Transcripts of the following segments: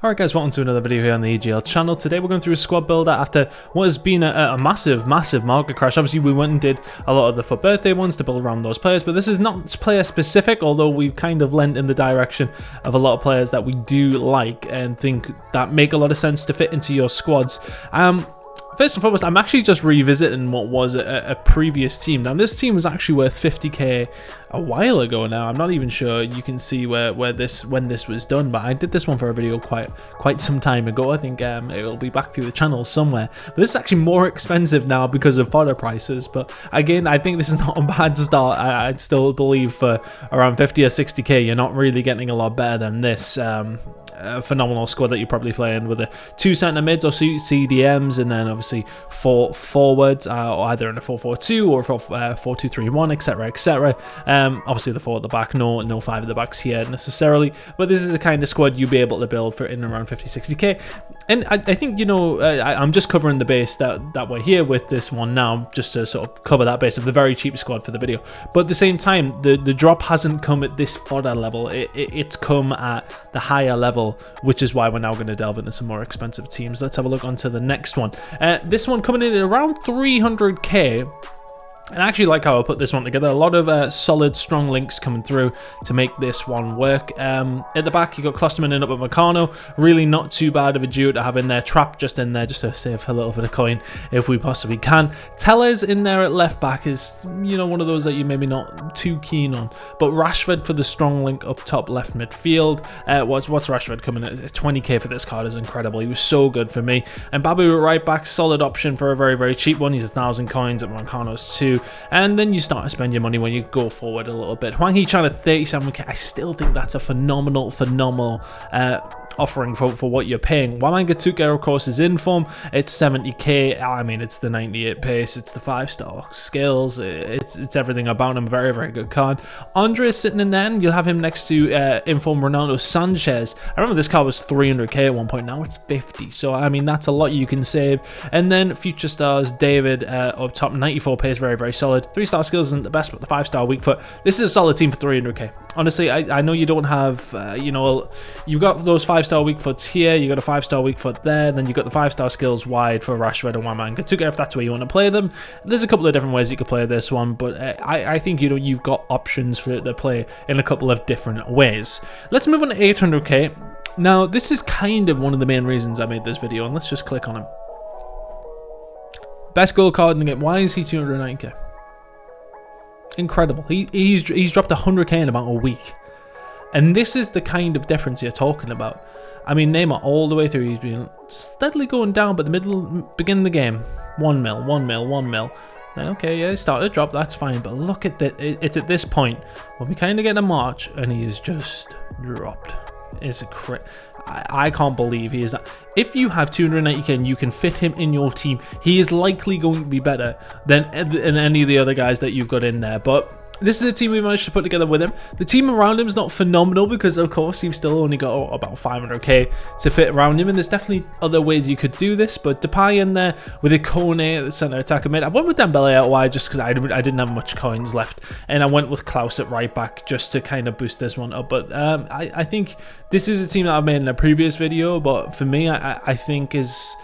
Alright guys, welcome to another video here on the EGL channel. Today we're going through a squad builder after what has been a massive market crash. Obviously we went and did a lot of the FUT birthday ones to build around those players, but this is not player specific, although we've kind of lent in the direction of a lot of players that we do like and think that make a lot of sense to fit into your squads. First and foremost, I'm actually just revisiting what was a previous team. Now, this team was actually worth 50k a while ago now. I'm not even sure you can see when this was done, but I did this one for a video quite some time ago. I think it'll be back through the channel somewhere. But this is actually more expensive now because of fodder prices. But again, I think this is not a bad start. I'd still believe for around 50 or 60k, you're not really getting a lot better than this. A phenomenal squad that you're probably playing with 2 centre mids or CDMs, and then obviously 4 forwards, or either in a 4-4-2 or 4-2-3-1, etc, etc. Obviously the 4 at the back, no 5 at the backs here necessarily, but this is the kind of squad you'll be able to build for in around 50-60k. And I think, you know, I'm just covering the base that we're here with this one now, just to sort of cover that base of the very cheap squad for the video. But at the same time, the drop hasn't come at this fodder level. It's come at the higher level, which is why we're now going to delve into some more expensive teams. Let's have a look onto the next one. This one coming in at around 300k. And I actually like how I put this one together. A lot of solid, strong links coming through to make this one work. At the back, you got Klosterman in up with Meccano. Really not too bad of a duo to have in there. Trap just in there, just to save a little bit of coin if we possibly can. Tellez in there at left back is, you know, one of those that you're maybe not too keen on. But Rashford for the strong link up top left midfield. What's Rashford coming at? 20k for this card is incredible. He was so good for me. And Babu at right back, solid option for a very, very cheap one. He's 1,000 coins at Meccano's 2. And then you start to spend your money when you go forward a little bit. Hwang Hee-chan at 37k. I still think that's a phenomenal offering for what you're paying. Wamangituka, of course, is in form. It's 70k. I mean, it's the 98 pace. It's the 5-star skills. It's everything about him. Very, very good card. Andre is sitting in there, and you'll have him next to in-form Ronaldo Sanchez. I remember this card was 300k at one point. Now it's 50. So, I mean, that's a lot you can save. And then future stars, David up top, 94 pace. Very, very solid. 3-star skills isn't the best, but the 5-star weak foot. This is a solid team for 300k. Honestly, I know you don't have, you know, you've got those 5-star weak foots here, you got a 5-star weak foot there, then you've got the 5-star skills wide for Rashford and Wamangituka if that's where you want to play them. There's a couple of different ways you could play this one, but I think, you know, you've got options for it to play in a couple of different ways. Let's move on to 800k. Now, this is kind of one of the main reasons I made this video, and let's just click on him. Best goal card in the game. Why is he 209k? Incredible. He's dropped 100k in about a week. And this is the kind of difference you're talking about. I mean, Neymar all the way through, he's been steadily going down, but beginning of the game, 1 mil, 1 mil, 1 mil. Then, okay, yeah, he started to drop, that's fine. But look at that, it's at this point when we kind of get a March and he is just dropped. It's a crit. I can't believe he is that. If you have 290k and you can fit him in your team, he is likely going to be better than any of the other guys that you've got in there. But this is a team we managed to put together with him. The team around him is not phenomenal because, of course, you've still only got about 500k to fit around him, and there's definitely other ways you could do this. But Depay in there with Ikone at the centre attacker mid. I went with Dembele out wide just because I didn't have much coins left, and I went with Klaus at right back just to kind of boost this one up. But I think this is a team that I've made in a previous video, but for me, I think is...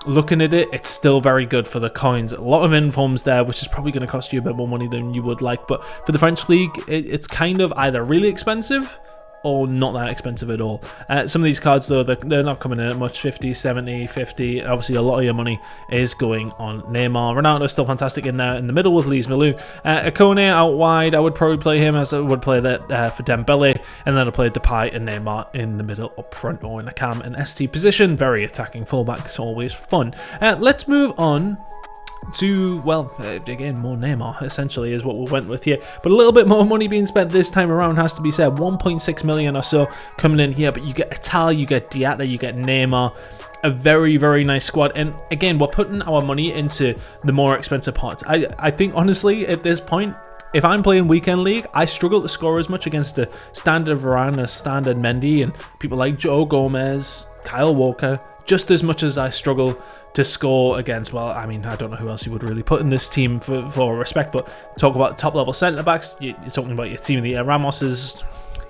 Looking at it, it's still very good for the coins. A lot of informs there, which is probably going to cost you a bit more money than you would like. But for the French league, it's kind of either really expensive or not that expensive at all. Some of these cards, though, they're not coming in at much. 50, 70, 50. Obviously, a lot of your money is going on Neymar. Ronaldo's still fantastic in there in the middle with Lise Malou. Ikone out wide, I would probably play him as I would play that for Dembele. And then I'd play Depay and Neymar in the middle up front or in a cam and ST position. Very attacking fullbacks, always fun. Let's move on to, well, again, more Neymar essentially is what we went with here, but a little bit more money being spent this time around has to be said. 1.6 million or so coming in here, but you get Ital, you get Diatta, you get Neymar. A very, very nice squad. And again, we're putting our money into the more expensive parts. I think honestly at this point, if I'm playing Weekend League, I struggle to score as much against the standard Varane, a standard Mendy, and people like Joe Gomez, Kyle Walker, just as much as I struggle to score against, well, I mean, I don't know who else you would really put in this team for respect, but talk about top level centre backs, you're talking about your team of the year. Ramos is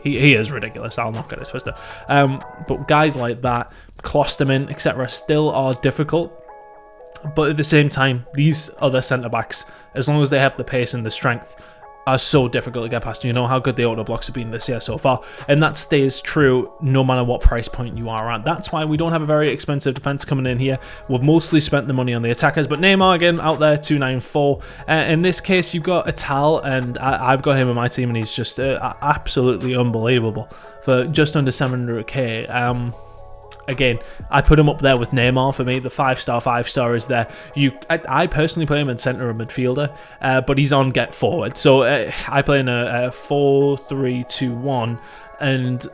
He is ridiculous, I'll not get it twisted. But guys like that, Klosterman, etc., still are difficult. But at the same time, these other centre-backs, as long as they have the pace and the strength, are so difficult to get past. You know how good the auto blocks have been this year so far, and that stays true no matter what price point you are at. That's why we don't have a very expensive defense coming in here. We've mostly spent the money on the attackers, but Neymar again out there, 294. In this case, you've got Atal, and I've got him in my team, and he's just absolutely unbelievable for just under 700k. Again, I put him up there with Neymar for me. The 5-star is there. I personally play him in centre or midfielder, but he's on get forward. So I play in a 4-3-2-1, and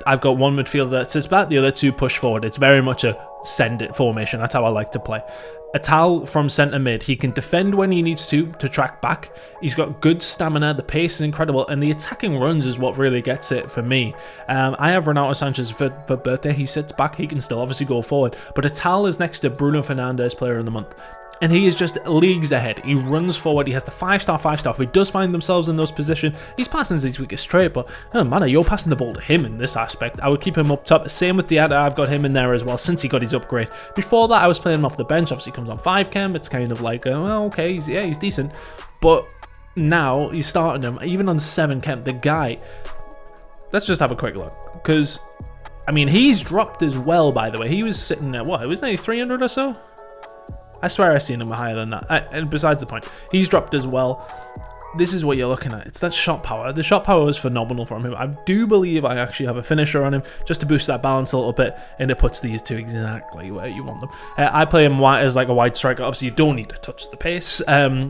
I've got one midfielder that sits back, the other two push forward. It's very much a send it formation. That's how I like to play. Atal from centre mid, he can defend when he needs to track back. He's got good stamina, the pace is incredible, and the attacking runs is what really gets it for me. I have Renato Sanchez for birthday. He sits back, he can still obviously go forward, but Atal is next to Bruno Fernandes, player of the month. And he is just leagues ahead. He runs forward. He has the 5-star. If he does find themselves in those positions, he's passing his weakest straight. But oh man, you're passing the ball to him in this aspect. I would keep him up top. Same with Diatta. I've got him in there as well since he got his upgrade. Before that, I was playing him off the bench. Obviously, he comes on 5 chem. It's kind of like, well, okay, he's decent. But now he's starting him even on 7 chem. The guy. Let's just have a quick look, because I mean he's dropped as well. By the way, he was sitting at what? Wasn't he 300 or so? I swear I've seen him higher than that. And besides the point, he's dropped as well. This is what you're looking at. It's that shot power. The shot power is phenomenal from him. I do believe I actually have a finisher on him just to boost that balance a little bit, and it puts these two exactly where you want them. I play him as like a wide striker. Obviously, you don't need to touch the pace.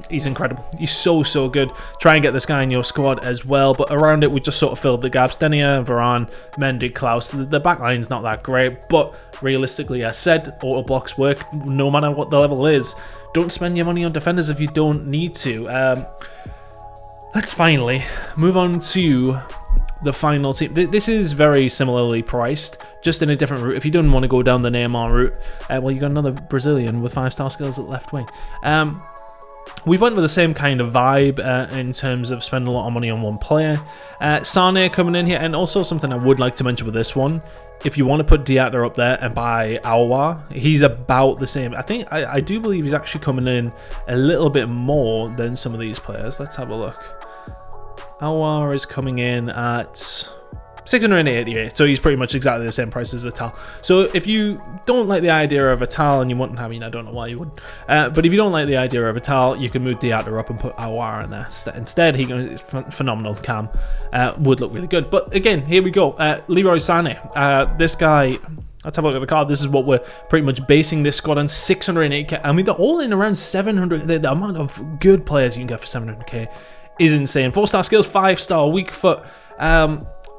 He's incredible. He's so good. Try and get this guy in your squad as well, but around it, we just sort of filled the gaps. Denier, Varane, Mendy, Klaus. The back line's not that great, but realistically, as said, auto blocks work no matter what the level is. Don't spend your money on defenders if you don't need to. Let's finally move on to the final team. This is very similarly priced, just in a different route. If you don't want to go down the Neymar route, well, you got another Brazilian with 5-star skills at left wing. We went with the same kind of vibe in terms of spending a lot of money on one player. Sane coming in here, and also something I would like to mention with this one. If you want to put Diatta up there and buy Aouar, he's about the same. I do believe he's actually coming in a little bit more than some of these players. Let's have a look. Aouar is coming in at 688, so he's pretty much exactly the same price as Atal. So if you don't like the idea of Atal, and you wouldn't, I mean, I don't know why you wouldn't, but if you don't like the idea of Atal, you can move Diatta up and put Aouar in there. Instead, he goes phenomenal cam, would look really good. But again, here we go. Leroy Sane, this guy. Let's have a look at the card. This is what we're pretty much basing this squad on, 608k. I mean, they're all in around 700. The amount of good players you can get for 700k is insane. 4-star skills, 5-star weak foot.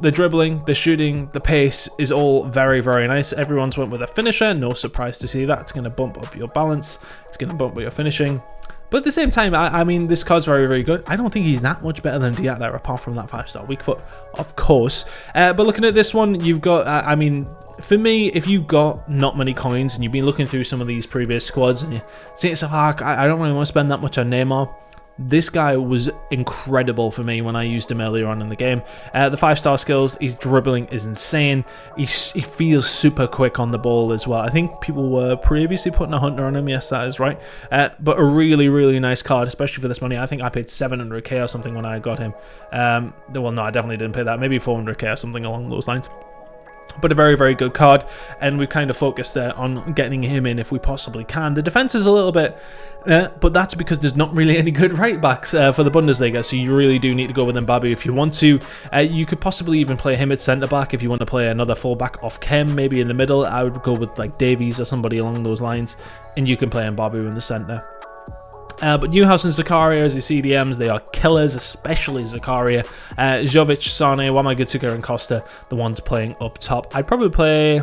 The dribbling, the shooting, the pace is all very nice. Everyone's went with a finisher. No surprise to see that. It's going to bump up your balance. It's going to bump up your finishing. But at the same time, I mean, this card's very good. I don't think he's that much better than Diatta, apart from that 5-star weak foot, of course. But looking at this one, you've got, I mean, for me, if you've got not many coins and you've been looking through some of these previous squads and you see it's I don't really want to spend that much on Neymar, this guy was incredible for me when I used him earlier on in the game. The 5-star skills, his dribbling is insane. He feels super quick on the ball as well. I think people were previously putting a hunter on him. Yes, that is right. But a really nice card, especially for this money. I think I paid 700k or something when I got him. Well, no, I definitely didn't pay that. Maybe 400k or something along those lines. But a very good card, and we've kind of focused on getting him in if we possibly can. The defense is a little bit, but that's because there's not really any good right backs for the Bundesliga, so you really do need to go with Mbappe if you want to. You could possibly even play him at centre back if you want to play another full back off chem, maybe in the middle. I would go with like Davies or somebody along those lines, and you can play Mbappe in the centre. But Newhouse and Zakaria as your CDMs, they are killers, especially Zakaria. Jovic, Sane, Wamagutsuka and Costa, the ones playing up top. I'd probably play...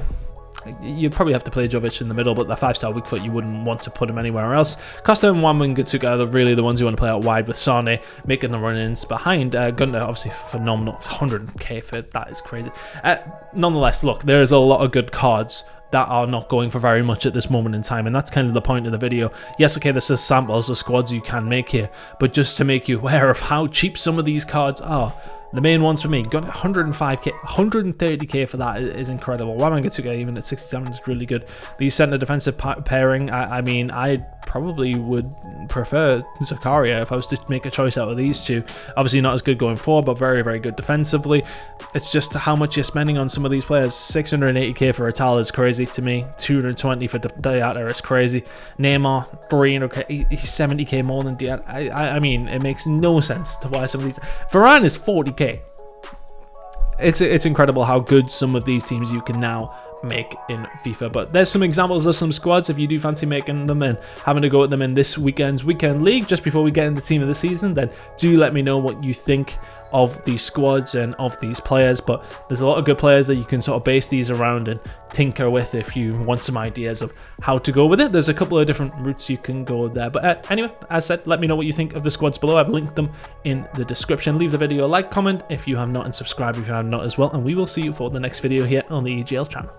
You'd probably have to play Jovic in the middle, but the 5-star weak foot, you wouldn't want to put him anywhere else. Costa and Wamagutsuka are really the ones you want to play out wide, with Sane making the run-ins behind. Gunter, obviously phenomenal, 100k for that is crazy. Nonetheless, look, there is a lot of good cards that are not going for very much at this moment in time, and that's kind of the point of the video. Yes, okay, this is samples of squads you can make here, but just to make you aware of how cheap some of these cards are. The main ones for me, got 105k, 130k for that is incredible. Wamanga even at 67 is really good. The centre defensive pairing, I mean, I probably would prefer Zakaria if I was to make a choice out of these two. Obviously not as good going forward, but very, very good defensively. It's just how much you're spending on some of these players. 680k for Atal is crazy to me. 220 for Diatta is crazy. Neymar, 300k, he's 70k more than Diatta. I mean, it makes no sense to why some of these. Varane is 40k. It's incredible how good some of these teams you can now make in FIFA. But there's some examples of some squads if you do fancy making them and having to go at them in this weekend's weekend league just before we get into team of the season. Then do let me know what you think of these squads and of these players. But there's a lot of good players that you can sort of base these around and tinker with if you want some ideas of how to go with it. There's a couple of different routes you can go there. But anyway, as said, let me know what you think of the squads below. I've linked them in the description. Leave the video a like, comment if you have not, and subscribe if you have not as well. And we will see you for the next video here on the EGL channel.